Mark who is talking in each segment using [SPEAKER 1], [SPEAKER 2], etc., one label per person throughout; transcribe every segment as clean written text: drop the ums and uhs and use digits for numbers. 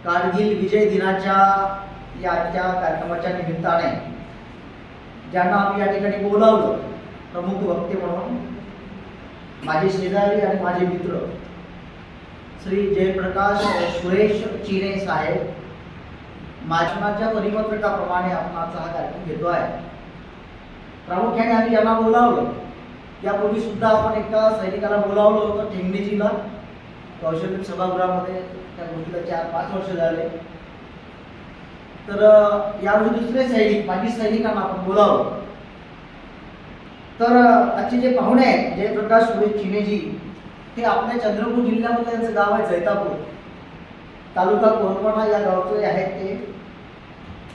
[SPEAKER 1] कारगिल विजय दिनाच्या या आजच्या कार्यक्रमाच्या निमित्ताने ज्यांना आम्ही या ठिकाणी बोलावलं प्रमुख वक्ते म्हणून, माझे शेजारी आणि माझे मित्र श्री जयप्रकाश सुरेश चिरे साहेब, माझ्या परिपत्रकाप्रमाणे आपण आजचा हा कार्यक्रम घेतो आहे. प्रामुख्याने आम्ही ज्यांना बोलावलं, यापूर्वी सुद्धा आपण एका सैनिकाला बोलावलं होतं ठेंगणीजीला कौशल्य सभागृहामध्ये. त्या गोष्टीला 4-5 वर्ष झाले. तर यावेळी दुसरे सैनिक, माजी सैनिकांना आपण बोलावलं. तर आजचे जे पाहुणे आहेत जयप्रकाश सुरेश चिनेजी, हे आपल्या चंद्रपूर जिल्ह्यामध्ये त्यांचं गाव आहे जैतापूर, तालुका कोरपाडा या गावचे आहेत. ते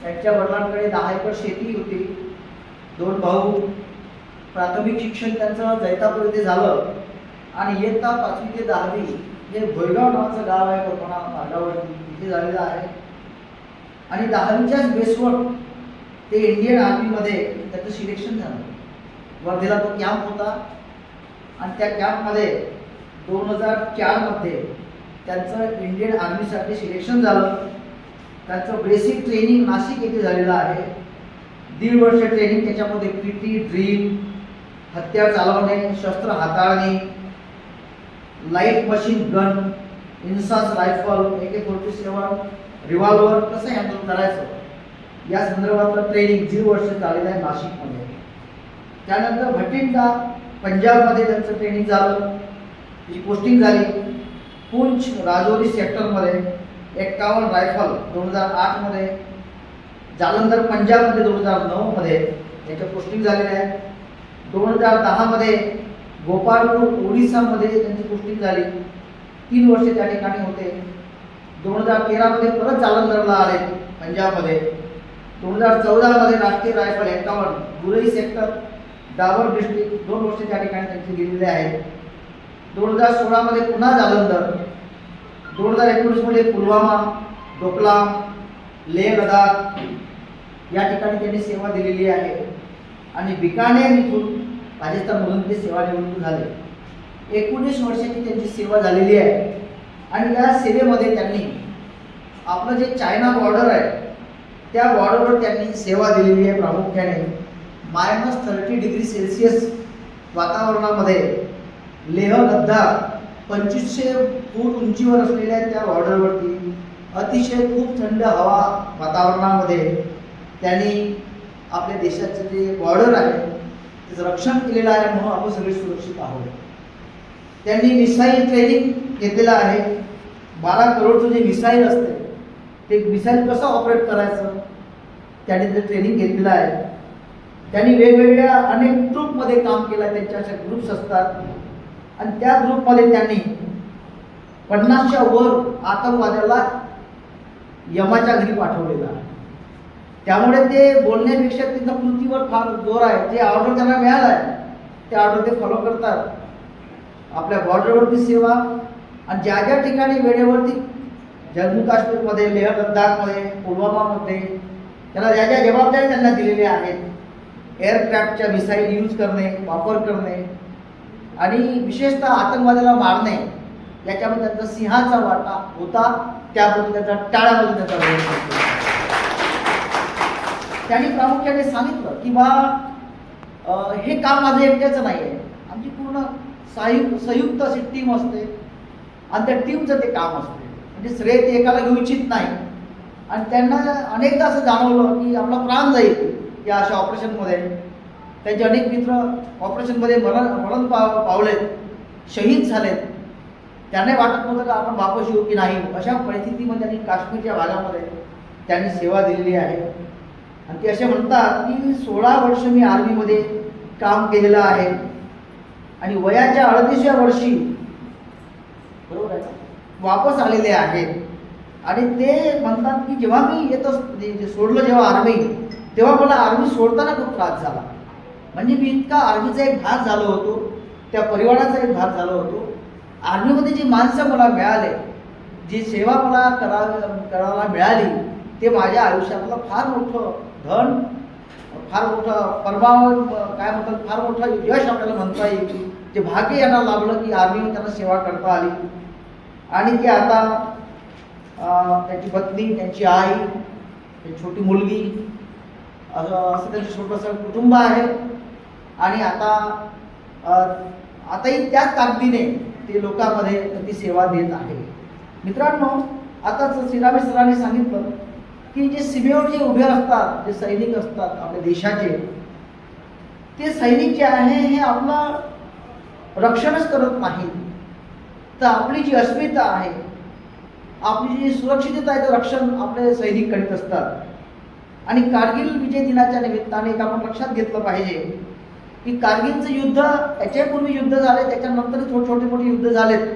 [SPEAKER 1] त्यांच्या वडिलांकडे 10 एकर शेती होती. 2 भाऊ. प्राथमिक शिक्षण त्यांचं जैतापूर येथे झालं आणि इयत्ता 5वी ते 10वी हे भोयगाव नावाचं गाव आहे कोरपाडा मार्गावरती, तिथे झालेलं आहे. आणि 10वीच्याच बेसवर ते इंडियन आर्मीमध्ये त्याचं सिलेक्शन झालं. वर्धेला तो कॅम्प होता आणि त्या कॅम्पमध्ये 2004 मध्ये त्यांचं इंडियन आर्मीसाठी सिलेक्शन झालं. त्यांचं बेसिक ट्रेनिंग नाशिक येथे झालेलं आहे. 1.5 वर्ष ट्रेनिंग, त्याच्यामध्ये PT, ड्रिल, हत्यार चालवणे, शस्त्र हाताळणे, light machine gun, INSAS rifle, AK-47, revolver कसं हँडल करायचं या संदर्भातलं ट्रेनिंग 1.5 वर्ष चाललेलं आहे नाशिकमध्ये. त्यानंतर भटिंडा पंजाबमध्ये त्यांचं ट्रेनिंग झालं, त्याची पोस्टिंग झाली. पुंछ राजौरी सेक्टरमध्ये 51 रायफल 2008 मध्ये. जालंधर पंजाबमध्ये 2009 मध्ये याच्या पोस्टिंग झालेल्या आहे. 2010 मध्ये गोपाळपूर ओडिसामध्ये त्यांची पोस्टिंग झाली. 3 वर्ष त्या ठिकाणी होते. 2013 मध्ये परत जालंधरला आले पंजाबमध्ये. 2014 मध्ये राष्ट्रीय rifle 51 Gorai sector Dabur district 2 वर्ष त्या ठिकाणी त्यांची गेलेले आहेत. 2016 मध्ये पुन्हा जालंधर. 2019 मध्ये पुलवामा, डोकलाम, लेह लडाख या ठिकाणी त्यांनी सेवा दिलेली आहे. आणि बिकानेर इथून राजस्थानमधून ते सेवानिवृत्त झाले. 19 वर्षाची त्यांची सेवा झालेली आहे. आणि या सेवेमध्ये त्यांनी आपलं जे चायना बॉर्डर आहे त्या बॉर्डरवर त्यांनी सेवा दिलेली आहे. प्रामुख्याने -30°C वातावरणामध्ये लेह लद्दाख 2500 फूट उंचीवर असलेल्या त्या बॉर्डरवरती अतिशय खूप थंड हवा वातावरणामध्ये त्यांनी आपल्या देशाचं जे बॉर्डर आहे त्याचं रक्षण केलेलं आहे. म्हणून आपण सगळे सुरक्षित आहोत. त्यांनी मिसाईल ट्रेनिंग घेतलेलं आहे. 12 करोडचं जे मिसाईल असते ते मिसाईल कसं ऑपरेट करायचं त्यांनी ते ट्रेनिंग घेतलेलं आहे. त्यांनी वेगवेगळ्या अनेक ग्रुपमध्ये काम केलं आहे. त्यांच्या अशा ग्रुप्स असतात आणि त्या ग्रुपमध्ये त्यांनी 50च्या वर आतंकवाद्याला यमाच्या घरी पाठवलेलं आहे. त्यामुळे ते बोलण्यापेक्षा त्यांच्या कृतीवर फार जोर आहे. जे ऑर्डर त्यांना मिळालं आहे ते ऑर्डर ते फॉलो करतात. आपल्या बॉर्डरवरती सेवा आणि ज्या ज्या ठिकाणी वेळेवरती जम्मू काश्मीरमध्ये, लेह लद्दाखमध्ये, पुलवामामध्ये त्यांना ज्या ज्या जबाबदाऱ्या त्यांना दिलेल्या आहेत, एअरक्राफ्टच्या मिसाईल यूज करणे, वापर करणे आणि विशेषतः आतंकवाद्याला मारणे याच्यामध्ये त्यांचा सिंहाचा वाटा होता. त्याबद्दल त्यांचा टाळ्यामध्ये त्याचा रोल होता. त्यांनी प्रामुख्याने सांगितलं की हे काम माझं एकट्याचं नाही आहे, आमची पूर्ण संयुक्त अशी टीम असते आणि त्या टीमचं ते काम असते. म्हणजे श्रेय ते एकाला घेऊ इच्छित नाही. आणि त्यांना अनेकदा असं जाणवलं की आपला प्राण जाईल या अशा ऑपरेशनमध्ये. त्यांचे अनेक मित्र ऑपरेशनमध्ये मरण पावलेत, शहीद झालेत. त्यांना वाटत नव्हतं की आपण वापस येऊ की नाही. अशा परिस्थितीमध्ये त्यांनी काश्मीरच्या भागामध्ये त्यांनी सेवा दिलेली आहे. आणि ते असे म्हणतात की 16 वर्ष मी आर्मीमध्ये काम केलेलं आहे आणि वयाच्या 38व्या वर्षी बरोबर आहे वापस आलेले आहेत. आणि ते म्हणतात की जेव्हा मी सोडलं जेव्हा आर्मी, तेव्हा मला आर्मी सोडताना खूप त्रास झाला. म्हणजे मी इतका आर्मीचा एक भाग झालो होतो, त्या परिवाराचा एक भाग झालो होतो. आर्मीमध्ये जी माणसं मला मिळाले, जी सेवा मला करायला मिळाली, ते माझ्या आयुष्यातलं फार मोठं धन, फार मोठं परमाव काय म्हणतात, फार मोठं यश आपल्याला म्हणता येईल. जे भाग्य यांना लाभलं की आर्मीमध्ये त्यांना सेवा करता आली. आणि ते आता त्यांची पत्नी, त्यांची आई, त्यांची छोटी मुलगी, असं त्यांचं छोटंसं कुटुंब आहे. आणि आताही त्याच ताकदीने ते लोकांमध्ये ती सेवा देत आहे. मित्रांनो, आताच श्रीरामे सरांनी सांगितलं की जे सीमेवर जे उभे असतात, जे सैनिक असतात आपल्या देशाचे, ते सैनिक जे आहे हे आपलं रक्षणच करत नाही, तर आपली जी अस्मिता आहे, आपली जी सुरक्षितता आहे, ते रक्षण आपले सैनिक करीत असतात. आणि कारगिल विजय दिनाच्या निमित्ताने एक आपण लक्षात घेतलं पाहिजे की कारगिलचं युद्ध, याच्यापूर्वी युद्ध झाले, त्याच्यानंतर छोटे मोठे युद्ध झालेत.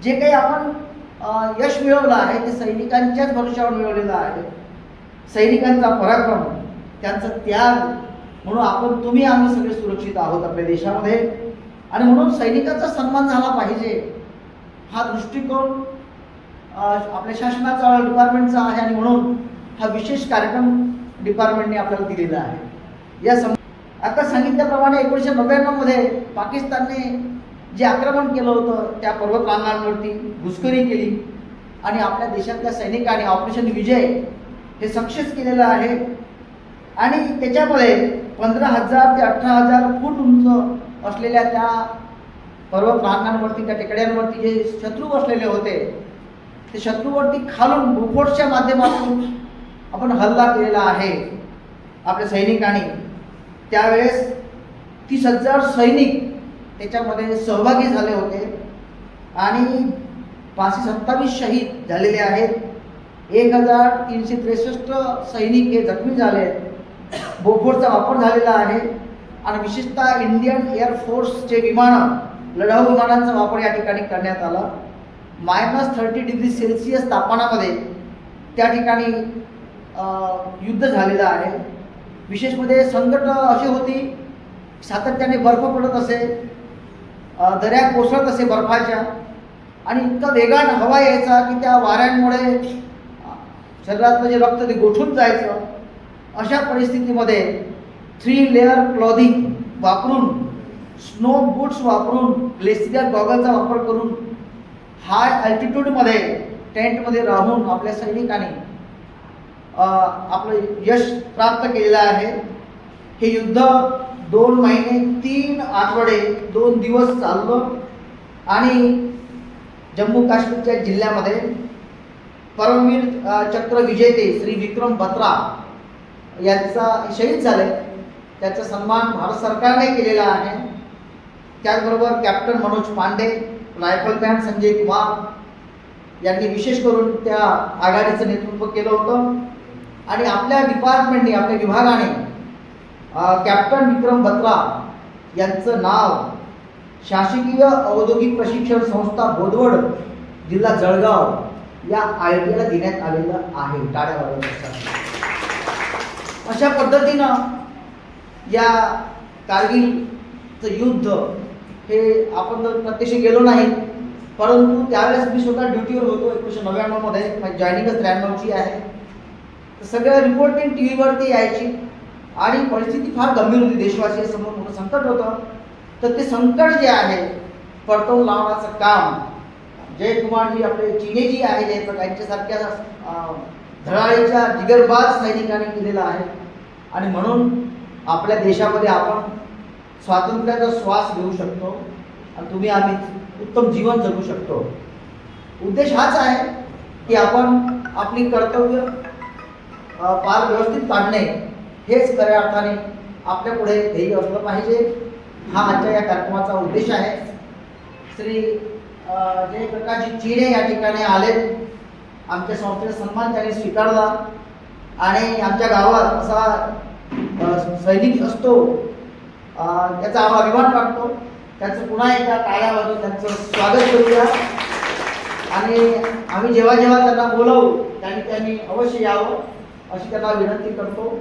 [SPEAKER 1] जे काही आपण यश मिळवलं आहे ते सैनिकांच्याच भरोश्यावर मिळवलेलं आहे. सैनिकांचा पराक्रम, त्यांचा त्याग, म्हणून तुम्ही आम्ही सगळे सुरक्षित आहोत आपल्या देशामध्ये. आणि म्हणून सैनिकांचा सन्मान झाला पाहिजे, हा दृष्टिकोन आपल्या शासनाचा, डिपार्टमेंटचा आहे. आणि म्हणून हा विशेष कार्यक्रम डिपार्टमेंटने आपल्याला दिलेला आहे. आता सांगितल्याप्रमाणे 1999 मध्ये पाकिस्तानने जे आक्रमण केलं होतं, त्या पर्वत रांगांवरती घुसखोरी केली आणि आपल्या देशातल्या सैनिकांनी ऑपरेशन विजय हे सक्सेस केलेलं आहे. आणि त्याच्यामध्ये 15,000 ते 18,000 फूट उंच असलेल्या त्या पर्वत रांगांवरती, त्या टेकड्यांवरती जे शत्रू बसलेले होते, ते शत्रूवरती खालून बोफोर्सच्या माध्यमातून आपण हल्ला केलेला आहे आपल्या सैनिकांनी. त्यावेळेस 30,000 सैनिक त्याच्यामध्ये सहभागी झाले होते आणि 527 शहीद झालेले आहेत. 1,363 सैनिक हे जखमी झाले. बोफोर्सचा वापर झालेला आहे आणि विशेषतः इंडियन एअरफोर्सचे विमानं, लढाऊ विमानांचा वापर या ठिकाणी करण्यात आला. -30 डिग्री सेल्सिअस तापमानामध्ये त्या ठिकाणी युद्ध झालेलं आहे. विशेष म्हणजे संकट अशी होती, सातत्याने बर्फ पडत असे, दऱ्या कोसळत असे बर्फाच्या, आणि इतका वेगान हवा यायचा की त्या वाऱ्यांमुळे शरीरातलं जे रक्त ते गोठून जायचं. अशा परिस्थितीमध्ये 3 लेअर क्लॉथिंग वापरून, स्नो बूट्स वापरून, ग्लेसियर गॉगलचा वापर करून, हाय अल्टिट्यूडमध्ये टेंटमध्ये राहून आपल्या सैनिकांनी आपलं यश प्राप्त केलेलं आहे. हे युद्ध 2 महिने 3 आठवडे 2 दिवस चाललं आणि जम्मू काश्मीरच्या जिल्ह्यामध्ये परमवीर चक्र विजेते श्री विक्रम बत्रा यांचा शहीद झाले. त्याचा सन्मान भारत सरकारने केलेला आहे. त्याचबरोबर कॅप्टन मनोज पांडे, रायफलमॅन संजय कुमार यांनी विशेष करून त्या आघाडीचं नेतृत्व केलं होतं. आणि आपल्या डिपार्टमेंटने, आपल्या विभागाने कॅप्टन विक्रम बत्रा यांचं नाव शासकीय औद्योगिक प्रशिक्षण संस्था बोदवड, जिल्हा जळगाव या IIT ला देण्यात आलेलं आहे. टाळ्या वाजवण्यासाठी. अशा पद्धतीनं या कारगिलचं युद्ध हे आपण तर प्रत्यक्ष गेलो नाही, परंतु त्यावेळेस मी स्वतः ड्युटीवर होतो. 1999 मध्ये माझी जॉईनिंगच 93ची आहे. तर सगळ्या रिपोर्टिंग टी व्हीवरती यायची आणि परिस्थिती फार गंभीर होती. देशवासियांसमोर मोठं संकट होतं. तर ते संकट जे आहे परतवून लावण्याचं काम जयकुमारजी, आपले चिनेजी आहे, यांच्यासारख्या धडाडीच्या जिगरबाज सैनिकांनी केलेलं आहे. आणि म्हणून आपल्या देशामध्ये आपण स्वातंत्र्याचा श्वास घेऊ शकतो आणि तुम्ही आम्ही उत्तम जीवन जगू शकतो. उद्देश हाच आहे की आपण आपली कर्तव्य पार व्यवस्थित पाडणे हेच खऱ्या अर्थाने आपल्या पुढे ध्येय असलं पाहिजे. हा आजच्या या कार्यक्रमाचा उद्देश आहे. श्री जयप्रकाशजी चिने या ठिकाणी आले. आमच्या संस्थेचा सन्मान त्यांनी स्वीकारला आणि आमच्या गावात असा सैनिक असतो याचा आम्हाला अभिमान वाटतो. त्यांचं पुन्हा एकदा टाळ्या वाजवून त्यांचं स्वागत करूया. आणि आम्ही जेव्हा जेव्हा त्यांना बोलवू त्यांनी अवश्य यावं अशी त्यांना विनंती करतो.